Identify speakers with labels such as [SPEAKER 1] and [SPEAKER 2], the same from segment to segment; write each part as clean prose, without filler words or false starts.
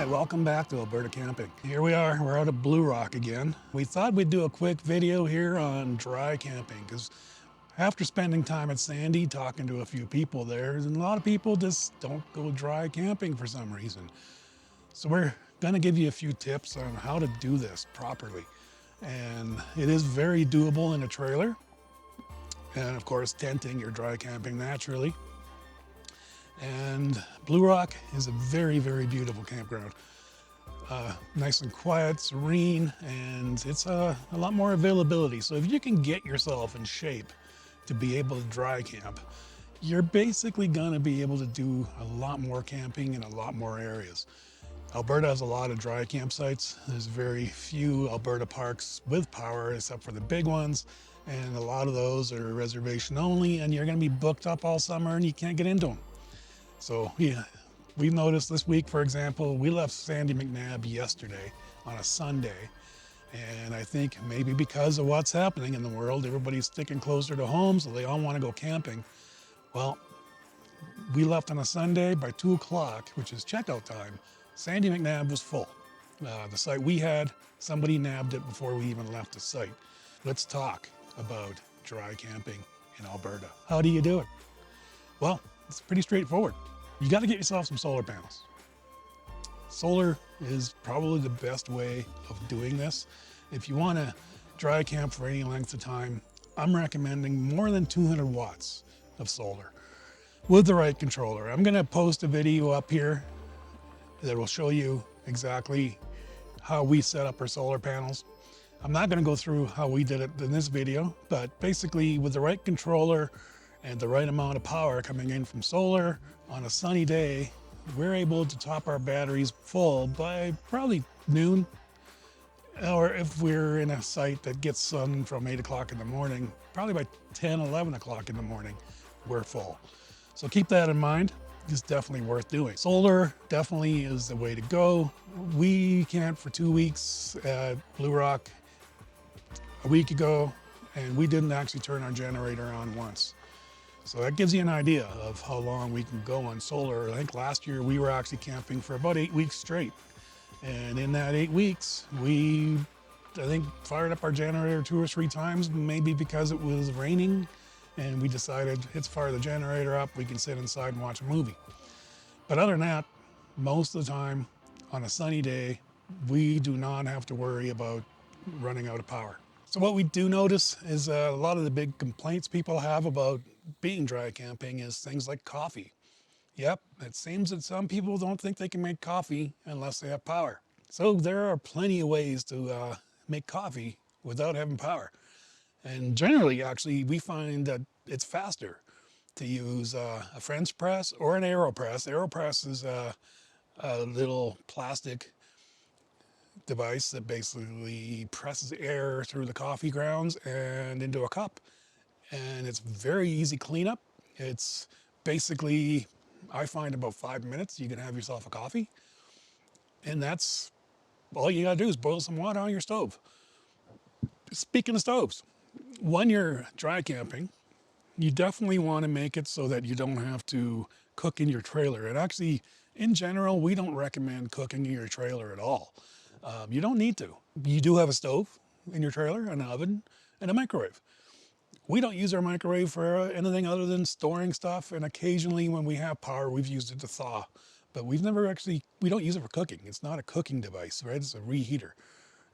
[SPEAKER 1] Hi, welcome back to Alberta Camping. Here we are, we're out at Blue Rock again. We thought we'd do a quick video here on dry camping because after spending time at Sandy talking to a few people there, a lot of people just don't go dry camping for some reason. So we're gonna give you a few tips on how to do this properly. And it is very doable in a trailer. And of course, tenting, you're dry camping naturally. And Blue Rock is a very, very beautiful campground. Nice and quiet, serene, and it's a lot more availability. So if you can get yourself in shape to be able to dry camp, you're basically gonna be able to do a lot more camping in a lot more areas. Alberta has a lot of dry campsites. There's very few Alberta parks with power except for the big ones. And a lot of those are reservation only, and you're gonna be booked up all summer and you can't get into them. So yeah, we've noticed this week, for example, we left Sandy McNabb yesterday on a Sunday. And I think maybe because of what's happening in the world, everybody's sticking closer to home, so they all want to go camping. Well, we left on a Sunday by 2 o'clock, which is checkout time. Sandy McNabb was full. The site we had, somebody nabbed it before we even left the site. Let's talk about dry camping in Alberta. How do you do it? Well, it's pretty straightforward. You got to get yourself some solar panels. Solar is probably the best way of doing this. If you want to dry camp for any length of time, I'm recommending more than 200 watts of solar with the right controller. I'm going to post a video up here that will show you exactly how we set up our solar panels. I'm not going to go through how we did it in this video, but basically with the right controller and the right amount of power coming in from solar on a sunny day, we're able to top our batteries full by probably noon. Or if we're in a site that gets sun from 8 o'clock in the morning, probably by 10, 11 o'clock in the morning, we're full. So keep that in mind. It's definitely worth doing. Solar definitely is the way to go. We camped for 2 weeks at Blue Rock a week ago, and we didn't actually turn our generator on once. So that gives you an idea of how long we can go on solar. I think last year we were actually camping for about 8 weeks straight. And in that 8 weeks, I think, fired up our generator 2 or 3 times, maybe because it was raining. And we decided, let's fire the generator up, we can sit inside and watch a movie. But other than that, most of the time on a sunny day, we do not have to worry about running out of power. So what we do notice is a lot of the big complaints people have about being dry camping is things like coffee. Yep, it seems that some people don't think they can make coffee unless they have power. So there are plenty of ways to make coffee without having power. And generally, actually, we find that it's faster to use a French press or an AeroPress. AeroPress is a little plastic device that basically presses air through the coffee grounds and into a cup. And it's very easy cleanup. It's basically, I find about 5 minutes, you can have yourself a coffee. And that's all you gotta do is boil some water on your stove. Speaking of stoves, when you're dry camping, you definitely want to make it so that you don't have to cook in your trailer. And actually, in general, we don't recommend cooking in your trailer at all. You don't need to. You do have a stove in your trailer, an oven, and a microwave. We don't use our microwave for anything other than storing stuff, and occasionally when we have power, we've used it to thaw. But we don't use it for cooking. It's not a cooking device, right? It's a reheater.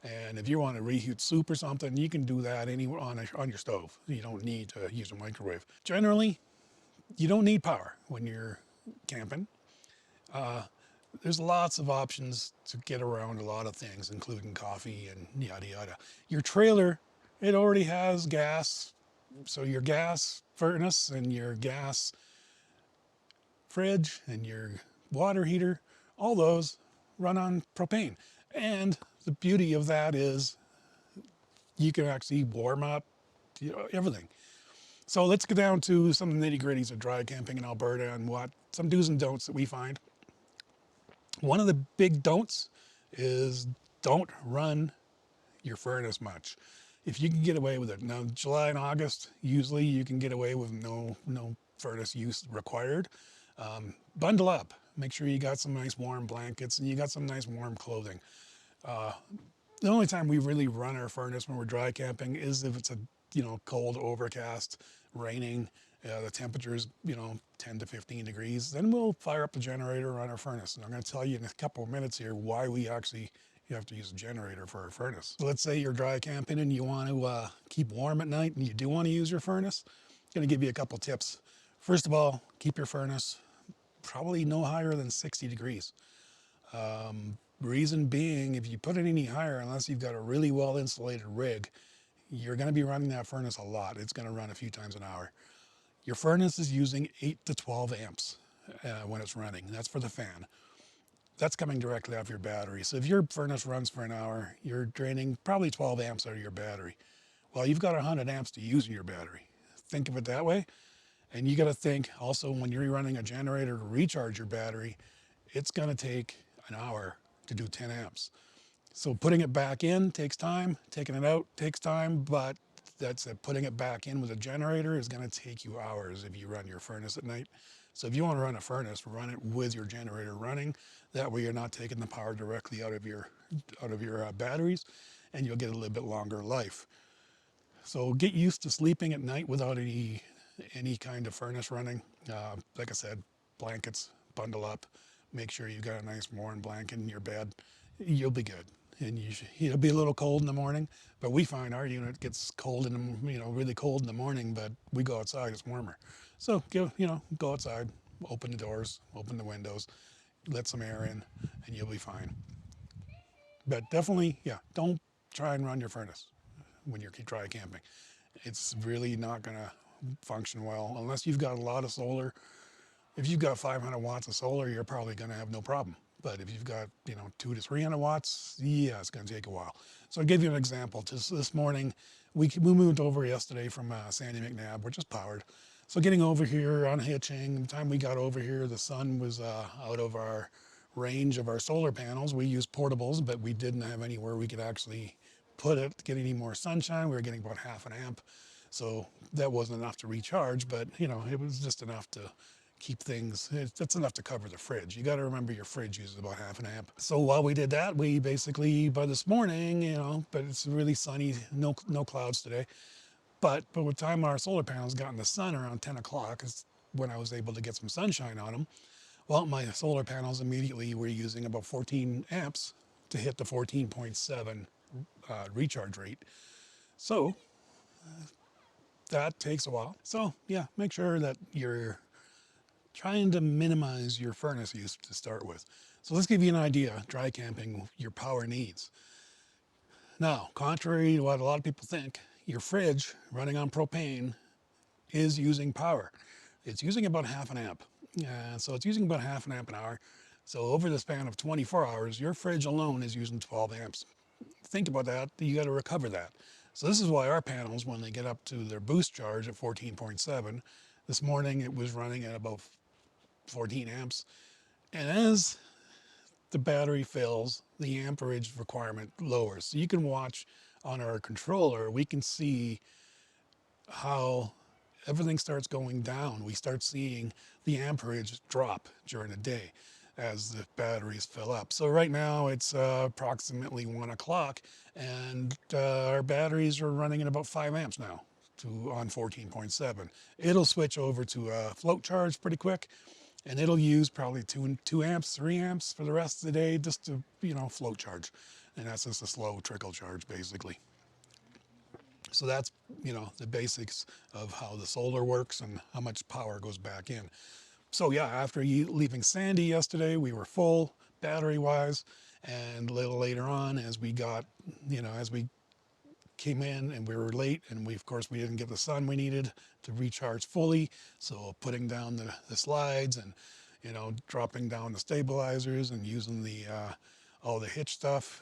[SPEAKER 1] And if you want to reheat soup or something, you can do that anywhere on your stove. You don't need to use a microwave. Generally, you don't need power when you're camping. There's lots of options to get around a lot of things, including coffee and yada yada. Your trailer, it already has gas. So your gas furnace and your gas fridge and your water heater, all those run on propane. And the beauty of that is you can actually warm up everything. So let's get down to some of the nitty gritties of dry camping in Alberta and some do's and don'ts that we find. One of the big don'ts is don't run your furnace much. If you can get away with it. Now, July and August, usually you can get away with no furnace use required. Bundle up. Make sure you got some nice warm blankets and you got some nice warm clothing. Uh, the only time we really run our furnace when we're dry camping is if it's a cold, overcast, raining. The temperature is 10 to 15 degrees. Then we'll fire up the generator, run our furnace. And I'm going to tell you in a couple of minutes here why we actually you have to use a generator for our furnace. So let's say you're dry camping and you want to keep warm at night and you do want to use your furnace. I'm going to give you a couple tips. First of all, keep your furnace probably no higher than 60 degrees. Reason being, if you put it any higher, unless you've got a really well insulated rig, you're going to be running that furnace a lot. It's going to run a few times an hour. Your furnace is using 8 to 12 amps when it's running. That's for the fan. That's coming directly off your battery. So if your furnace runs for an hour, you're draining probably 12 amps out of your battery. Well, you've got 100 amps to use in your battery. Think of it that way. And you got to think also when you're running a generator to recharge your battery, it's going to take an hour to do 10 amps. So putting it back in takes time, taking it out takes time, but that's it. Putting it back in with a generator is going to take you hours if you run your furnace at night. So if you want to run a furnace, run it with your generator running. That way you're not taking the power directly out of your batteries, and you'll get a little bit longer life. So get used to sleeping at night without any kind of furnace running. Like I said, blankets, bundle up, make sure you've got a nice warm blanket in your bed. You'll be good. And it'll be a little cold in the morning, but we find our unit gets cold in the, really cold in the morning, but we go outside, it's warmer. So go outside, open the doors, open the windows, let some air in, and you'll be fine. But definitely, yeah, don't try and run your furnace when you're dry camping. It's really not gonna function well unless you've got a lot of solar. If you've got 500 watts of solar, you're probably going to have no problem. But if you've got 200 to 300 watts, yeah, it's going to take a while. So I'll give you an example. Just this morning, we moved over yesterday from Sandy McNabb. We're just powered. So getting over here, unhitching, the time we got over here, the sun was out of our range of our solar panels. We used portables, but we didn't have anywhere we could actually put it to get any more sunshine. We were getting about half an amp. So that wasn't enough to recharge, but it was just enough to keep things, that's enough to cover the fridge. You got to remember your fridge uses about half an amp. So while we did that, we basically, by this morning, but it's really sunny, no clouds today. But by the time our solar panels got in the sun around 10 o'clock is when I was able to get some sunshine on them. Well, my solar panels immediately were using about 14 amps to hit the 14.7 recharge rate. So that takes a while. So yeah, make sure that you're trying to minimize your furnace use to start with. So let's give you an idea, dry camping, your power needs. Now, contrary to what a lot of people think, your fridge running on propane is using power. It's using about half an amp. So it's using about half an amp an hour. So over the span of 24 hours, your fridge alone is using 12 amps. Think about that, you got to recover that. So this is why our panels, when they get up to their boost charge at 14.7, this morning it was running at about 14 amps. And as the battery fills, the amperage requirement lowers. So you can watch on our controller, we can see how everything starts going down. We start seeing the amperage drop during the day as the batteries fill up. So right now it's approximately 1 o'clock and our batteries are running at about 5 amps now on 14.7. It'll switch over to a float charge pretty quick, and it'll use probably 2 amps, 3 amps for the rest of the day just to, float charge. And that's just a slow trickle charge basically. So that's, the basics of how the solar works and how much power goes back in. So yeah, after leaving Sandy yesterday, we were full battery-wise, and a little later on as we got, as we came in and we were late and of course we didn't get the sun we needed to recharge fully. So putting down the slides and, dropping down the stabilizers and using all the hitch stuff,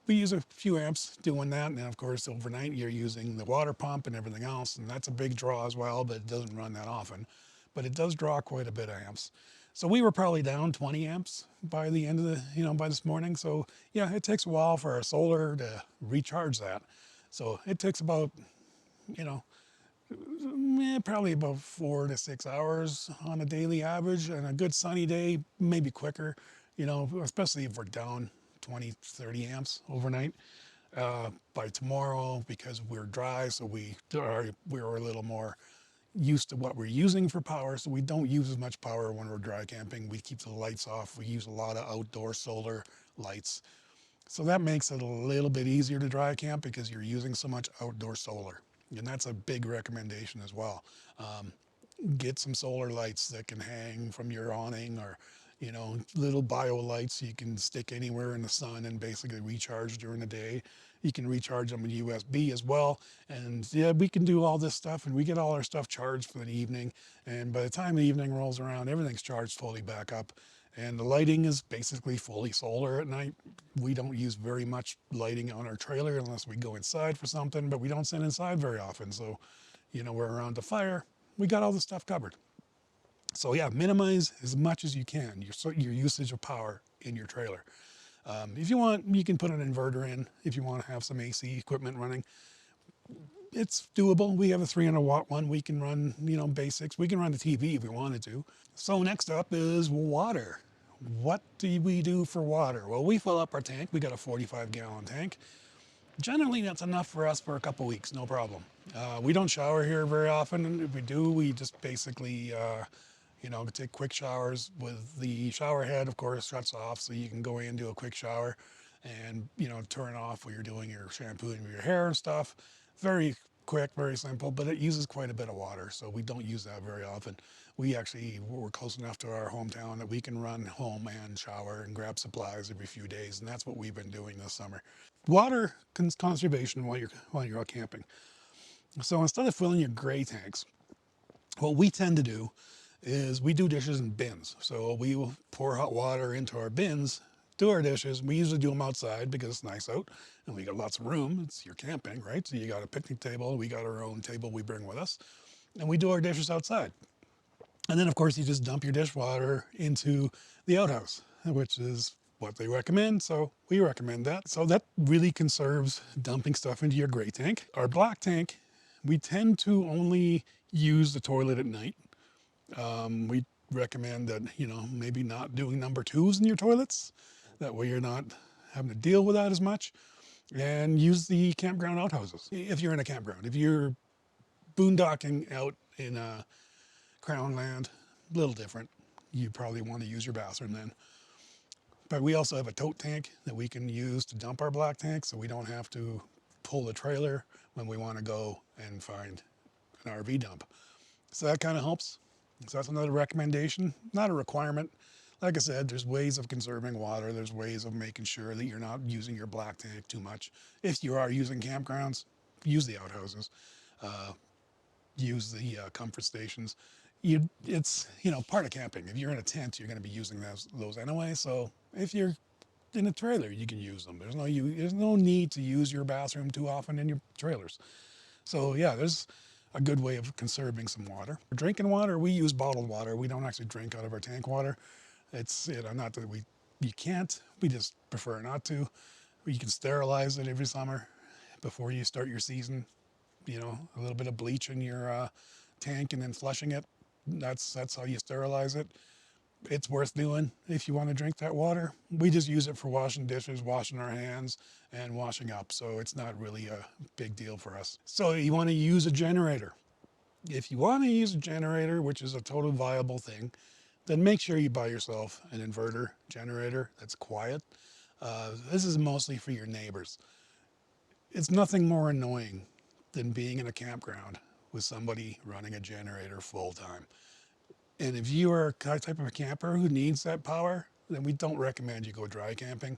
[SPEAKER 1] we use a few amps doing that. And then of course overnight you're using the water pump and everything else. And that's a big draw as well, but it doesn't run that often. But it does draw quite a bit of amps. So we were probably down 20 amps by the end of the, by this morning. So yeah, it takes a while for our solar to recharge that. So it takes about, Probably about 4 to 6 hours on a daily average, and a good sunny day, maybe quicker, especially if we're down 20, 30 amps overnight. By tomorrow, because we're dry, so we're a little more used to what we're using for power, so we don't use as much power when we're dry camping. We keep the lights off. We use a lot of outdoor solar lights. So that makes it a little bit easier to dry camp because you're using so much outdoor solar. And that's a big recommendation as well. Um, get some solar lights that can hang from your awning, or little bio lights you can stick anywhere in the sun and basically recharge during the day. You can recharge them with USB as well. And yeah, we can do all this stuff, and we get all our stuff charged for the evening. And by the time the evening rolls around, everything's charged fully back up. And the lighting is basically fully solar at night. We don't use very much lighting on our trailer unless we go inside for something, but we don't sit inside very often. So, we're around the fire. We got all the stuff covered. So yeah, minimize as much as you can your usage of power in your trailer. If you want, you can put an inverter in if you want to have some AC equipment running. It's doable. We have a 300 watt one. We can run, basics. We can run the TV if we wanted to. So next up is water. What do we do for water? Well, we fill up our tank. We got a 45-gallon tank. Generally, that's enough for us for a couple weeks, no problem. We don't shower here very often, and if we do, we just basically, take quick showers with the shower head, of course, shuts off, so you can go in, do a quick shower, and turn it off while you're doing your shampooing of your hair and stuff. Very quick, very simple, but it uses quite a bit of water, so we don't use that very often. We're close enough to our hometown that we can run home and shower and grab supplies every few days, and that's what we've been doing this summer. Water conservation while you're out camping. So instead of filling your gray tanks, what we tend to do is we do dishes in bins. So we will pour hot water into our bins, do our dishes. We usually do them outside because it's nice out and we got lots of room. You're camping, right? So you got a picnic table. We got our own table we bring with us, and we do our dishes outside. And then, of course, you just dump your dishwater into the outhouse, which is what they recommend. So we recommend that. So that really conserves dumping stuff into your gray tank. Our black tank, we tend to only use the toilet at night. We recommend that, maybe not doing number twos in your toilets. That way you're not having to deal with that as much. And use the campground outhouses if you're in a campground. If you're boondocking out in a crown land, a little different. You probably want to use your bathroom then. But we also have a tote tank that we can use to dump our black tank, so we don't have to pull the trailer when we want to go and find an RV dump. So that kind of helps. So that's another recommendation, not a requirement. Like I said, there's ways of conserving water. There's ways of making sure that you're not using your black tank too much. If you are using campgrounds, use the outhouses. Use the comfort stations. It's part of camping. If you're in a tent, you're going to be using those anyway. So if you're in a trailer, you can use them. There's no need to use your bathroom too often in your trailers. So yeah, there's a good way of conserving some water. For drinking water, we use bottled water. We don't actually drink out of our tank water. It's not that you can't. We just prefer not to. You can sterilize it every summer before you start your season. A little bit of bleach in your tank and then flushing it. That's how you sterilize it. It's worth doing if you want to drink that water. We just use it for washing dishes, washing our hands, and washing up. So it's not really a big deal for us. So you want to use a generator. If you want to use a generator, which is a total viable thing, then make sure you buy yourself an inverter generator that's quiet. This is mostly for your neighbors. It's nothing more annoying than being in a campground with somebody running a generator full time. And if you are a type of a camper who needs that power, then we don't recommend you go dry camping.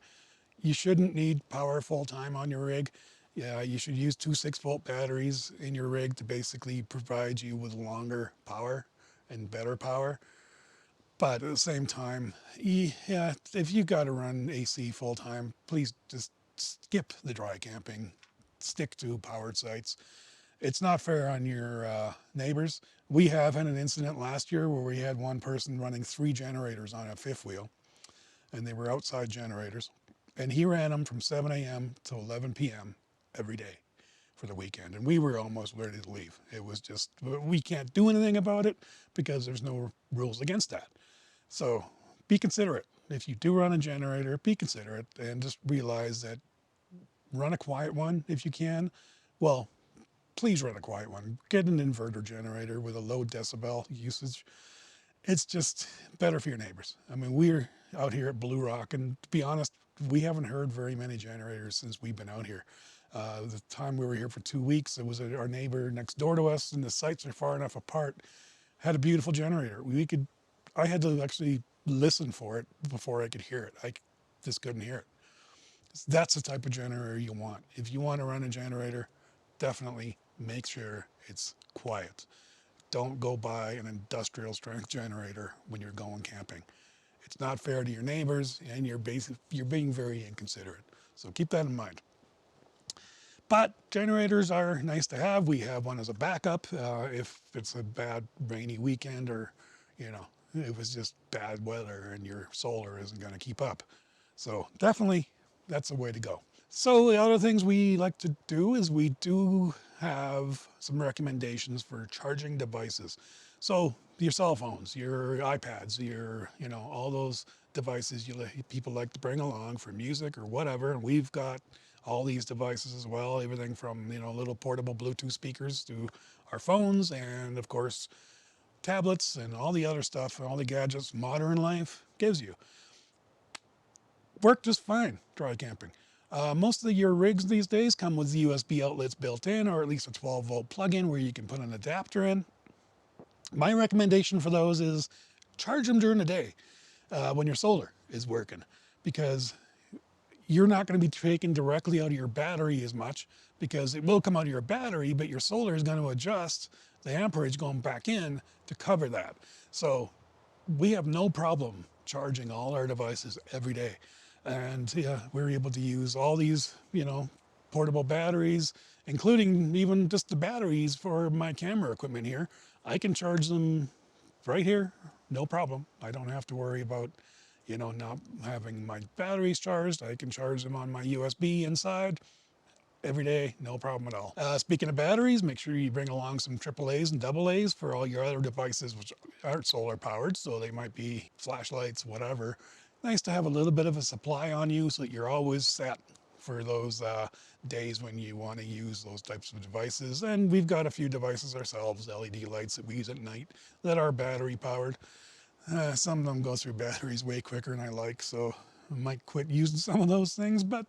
[SPEAKER 1] You shouldn't need power full time on your rig. Yeah, you should use two 6-volt batteries in your rig to basically provide you with longer power and better power. But at the same time, yeah, if you've got to run AC full time, please just skip the dry camping. Stick to powered sites. It's not fair on your neighbors. We have had an incident last year where we had one person running 3 generators on a fifth wheel, and they were outside generators. And he ran them from 7 a.m. to 11 p.m. every day for the weekend, and we were almost ready to leave. It was just, we can't do anything about it because there's no rules against that. So be considerate. If you do run a generator, be considerate and just realize that run a quiet one if you can. Well, please run a quiet one. Get an inverter generator with a low decibel usage. It's just better for your neighbors. I mean, we're out here at Blue Rock, and to be honest, we haven't heard very many generators since we've been out here. The time we were here for 2 weeks, it was our neighbor next door to us, and the sites are far enough apart, had a beautiful generator. I had to actually listen for it before I could hear it. I just couldn't hear it. That's the type of generator you want. If you want to run a generator, definitely make sure it's quiet. Don't go buy an industrial strength generator when you're going camping. It's not fair to your neighbors, and you're being very inconsiderate. So keep that in mind. But generators are nice to have. We have one as a backup if it's a bad rainy weekend, or it was just bad weather and your solar isn't going to keep up. So definitely that's the way to go. So the other things we like to do is we do have some recommendations for charging devices. So your cell phones, your iPads, all those devices people like to bring along for music or whatever. And we've got all these devices as well, everything from, little portable Bluetooth speakers to our phones, and of course, tablets and all the other stuff, all the gadgets modern life gives you. Work just fine dry camping. Most of your rigs these days come with USB outlets built in, or at least a 12-volt plug-in where you can put an adapter in. My recommendation for those is charge them during the day when your solar is working, because you're not going to be taking directly out of your battery as much, because it will come out of your battery, but your solar is going to adjust the amperage going back in to cover that. So we have no problem charging all our devices every day. And yeah, we're able to use all these, portable batteries, including even just the batteries for my camera equipment here. I can charge them right here, no problem. I don't have to worry about, not having my batteries charged. I can charge them on my USB inside every day, no problem at all. Speaking of batteries, make sure you bring along some AAAs and AA's for all your other devices which aren't solar powered, so they might be flashlights, whatever. Nice to have a little bit of a supply on you so that you're always set for those days when you want to use those types of devices. And we've got a few devices ourselves, LED lights that we use at night that are battery powered. Some of them go through batteries way quicker than I like, so I might quit using some of those things, but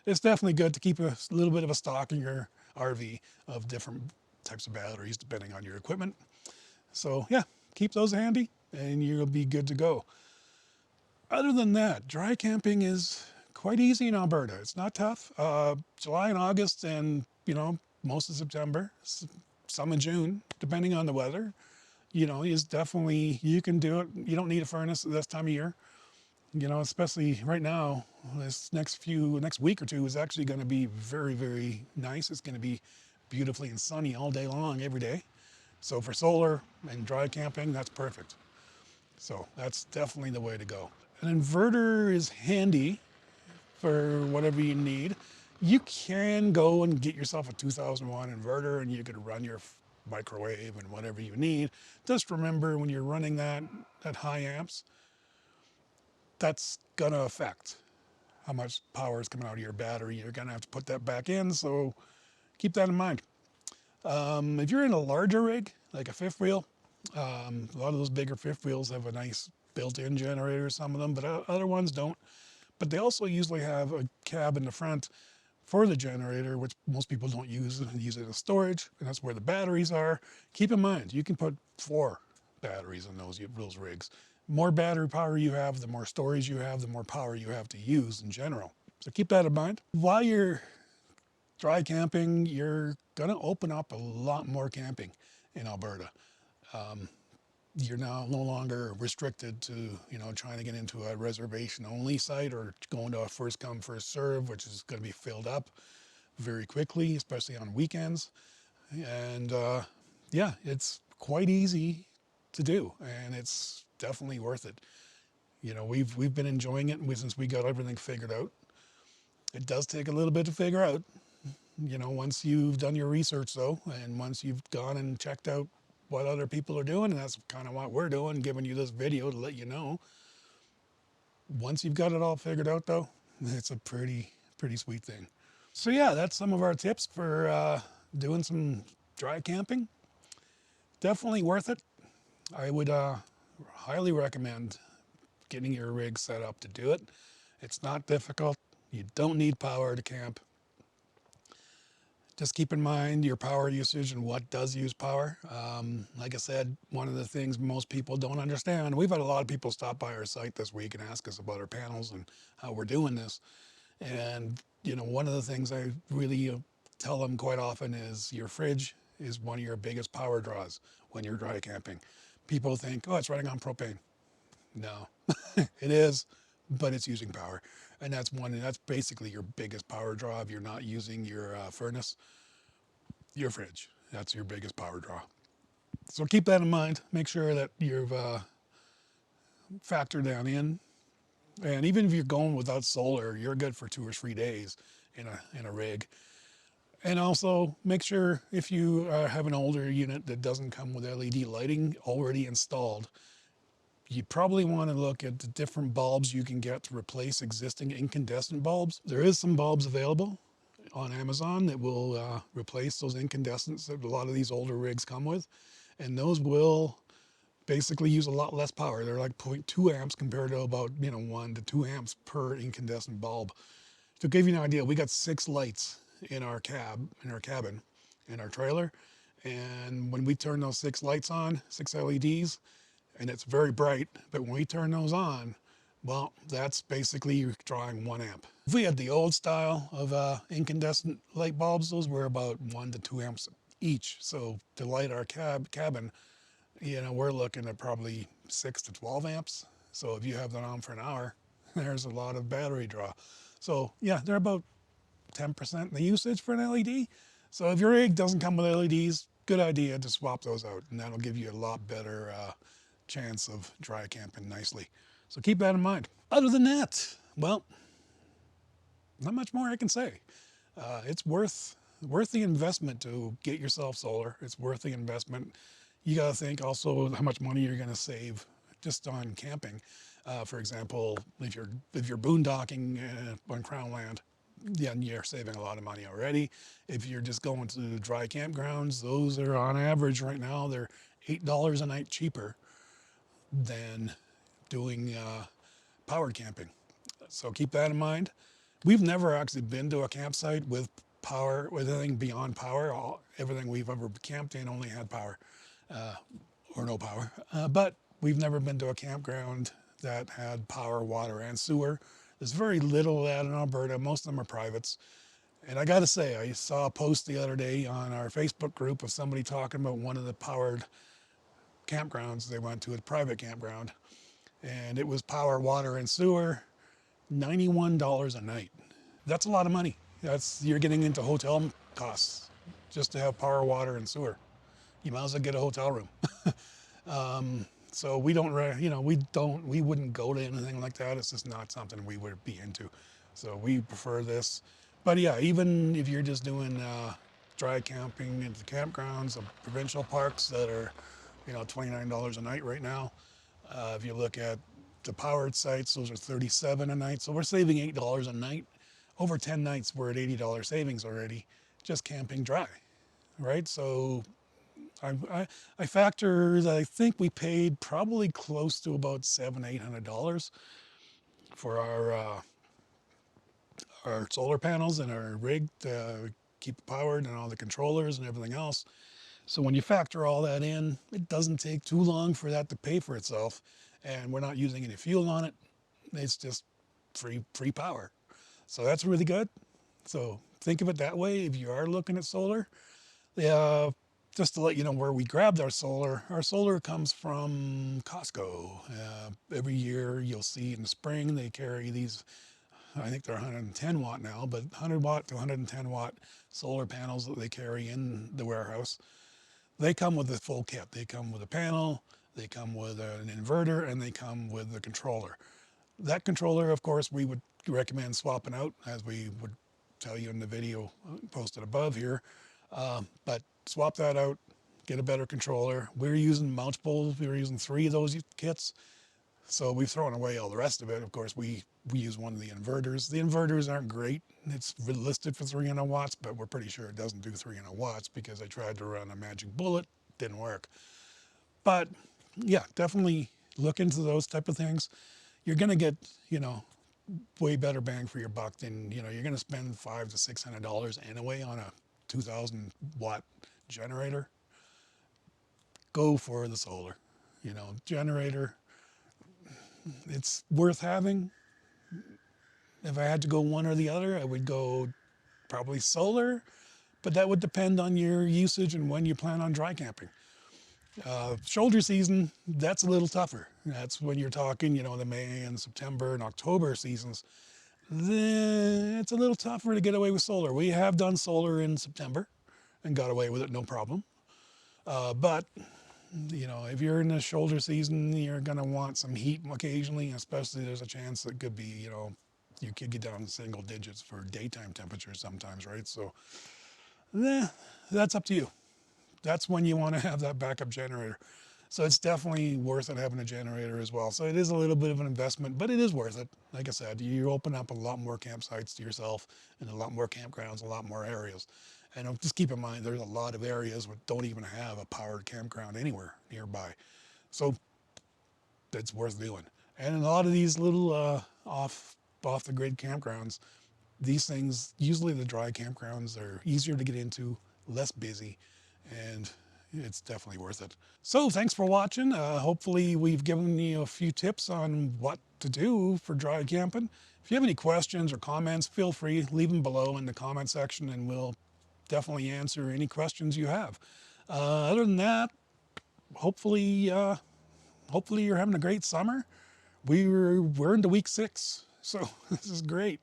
[SPEAKER 1] it's definitely good to keep a little bit of a stock in your RV of different types of batteries depending on your equipment. So yeah, keep those handy and you'll be good to go. Other than that, dry camping is quite easy in Alberta. It's not tough. July and August and, most of September, some in June, depending on the weather, is definitely, you can do it. You don't need a furnace at this time of year. Especially right now, this next week or two is actually going to be very, very nice. It's going to be beautifully and sunny all day long, every day. So for solar and dry camping, that's perfect. So that's definitely the way to go. An inverter is handy for whatever you need. You can go and get yourself a 2001 inverter and you could run your microwave and whatever you need. Just remember, when you're running that at high amps, that's gonna affect how much power is coming out of your battery. You're gonna have to put that back in, so keep that in mind. If you're in a larger rig, like a fifth wheel, a lot of those bigger fifth wheels have a nice built-in generator, some of them, but other ones don't. But they also usually have a cab in the front for the generator, which most people don't use it as storage, and that's where the batteries are. Keep in mind, you can put 4 batteries in those rigs. More battery power you have, the more storage you have, the more power you have to use in general. So keep that in mind. While you're dry camping, you're gonna open up a lot more camping in Alberta. You're now no longer restricted to, trying to get into a reservation only site or going to a first come, first serve, which is going to be filled up very quickly, especially on weekends. And yeah, it's quite easy to do, and it's definitely worth it. We've been enjoying it since we got everything figured out. It does take a little bit to figure out, You know, once you've done your research though, and once you've gone and checked out what other people are doing, and that's kind of what we're doing, giving you this video to let you know. Once you've got it all figured out though, it's a pretty sweet thing. So yeah, that's some of our tips for doing some dry camping. Definitely worth it. I would highly recommend getting your rig set up to do it. It's not difficult. You don't need power to camp. Just keep in mind your power usage and what does use power. Like I said, one of the things most people don't understand, we've had a lot of people stop by our site this week and ask us about our panels and how we're doing this. And, you know, one of the things I really tell them quite often is your fridge is one of your biggest power draws when you're dry camping. People think, oh, it's running on propane. No, it is, but it's using power. And that's basically your biggest power draw if you're not using your furnace, your fridge. That's your biggest power draw. So keep that in mind. Make sure that you've factored that in. And even if you're going without solar, you're good for 2 or 3 days in a rig. And also make sure if you have an older unit that doesn't come with LED lighting already installed, you probably want to look at the different bulbs you can get to replace existing incandescent bulbs. There is some bulbs available on Amazon that will replace those incandescents that a lot of these older rigs come with. And those will basically use a lot less power. They're like 0.2 amps compared to about 1 to 2 amps per incandescent bulb. To give you an idea, we got 6 lights in our cabin, in our trailer. And when we turn those 6 lights on, 6 LEDs, and it's very bright, but when we turn those on, well, that's basically drawing 1 amp. If we had the old style of incandescent light bulbs, those were about 1 to 2 amps each. So to light our cabin, we're looking at probably 6 to 12 amps. So if you have that on for an hour, there's a lot of battery draw. So yeah, they're about 10% the usage for an LED. So if your rig doesn't come with LEDs, good idea to swap those out, and that'll give you a lot better chance of dry camping nicely. So keep that in mind. Other than that, well, not much more I can say. It's worth the investment to get yourself solar. It's worth the investment. You got to think also how much money you're going to save just on camping. For example, if you're boondocking on Crown land, yeah, you're saving a lot of money already. If you're just going to dry campgrounds, those are on average right now, they're $8 a night cheaper than doing power camping. So keep that in mind. We've never actually been to a campsite with power, with anything beyond power. Everything we've ever camped in only had power or no power. But we've never been to a campground that had power, water, and sewer. There's very little of that in Alberta. Most of them are privates. And I got to say, I saw a post the other day on our Facebook group of somebody talking about one of the powered campgrounds they went to, a private campground. And it was power, water, and sewer, $91 a night. That's a lot of money. You're getting into hotel costs just to have power, water, and sewer. You might as well get a hotel room. So we wouldn't go to anything like that. It's just not something we would be into. So we prefer this. But yeah, even if you're just doing dry camping at the campgrounds, provincial parks that are, $29 a night right now. If you look at the powered sites, those are $37 a night. So we're saving $8 a night. Over 10 nights, we're at $80 savings already, just camping dry, right? So I factor that I think we paid probably close to about $700-800 for our solar panels and our rig to keep it powered and all the controllers and everything else. So when you factor all that in, it doesn't take too long for that to pay for itself, and we're not using any fuel on it. It's just free power. So that's really good. So think of it that way if you are looking at solar. Just to let you know where we grabbed our solar comes from Costco. Every year you'll see in the spring they carry these, I think they're 110 watt now, but 100 watt to 110 watt solar panels that they carry in the warehouse. They come with the full kit. They come with a panel, they come with an inverter, and they come with the controller. That controller, of course, we would recommend swapping out, as we would tell you in the video posted above here. But swap that out, get a better controller. We're using mount bowls. We were using 3 of those kits. So we've thrown away all the rest of it. Of course, we use one of the inverters. The inverters aren't great. It's listed for 300 watts, but we're pretty sure it doesn't do 300 watts because I tried to run a magic bullet, didn't work. But yeah, definitely look into those type of things. You're going to get, you know, way better bang for your buck than, you know, you're going to spend $500 to $600 anyway on a 2,000 watt generator. Go for the solar, you know, generator. It's worth having. If I had to go one or the other, I would go probably solar, but that would depend on your usage and when you plan on dry camping. Shoulder season, that's a little tougher. That's when you're talking, you know, the May and September and October seasons. Then it's a little tougher to get away with solar. We have done solar in September and got away with it, no problem. But you know, if you're in the shoulder season, you're going to want some heat occasionally, especially there's a chance that could be, you know, you could get down to single digits for daytime temperatures sometimes, right? So that's up to you. That's when you want to have that backup generator. So it's definitely worth it having a generator as well. So it is a little bit of an investment, but it is worth it. Like I said, you open up a lot more campsites to yourself and a lot more campgrounds, a lot more areas. And just keep in mind, there's a lot of areas that don't even have a powered campground anywhere nearby. So that's worth doing. And in a lot of these little off the grid campgrounds, these things, usually the dry campgrounds are easier to get into, less busy, and it's definitely worth it. So thanks for watching. Hopefully we've given you a few tips on what to do for dry camping. If you have any questions or comments, feel free, leave them below in the comment section and we'll definitely answer any questions you have. Other than that, hopefully you're having a great summer. We're into week 6, so this is great.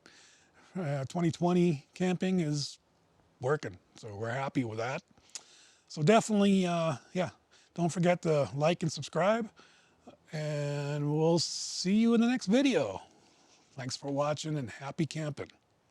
[SPEAKER 1] 2020 camping is working, so we're happy with that. So definitely, yeah, don't forget to like and subscribe, and we'll see you in the next video. Thanks for watching and happy camping.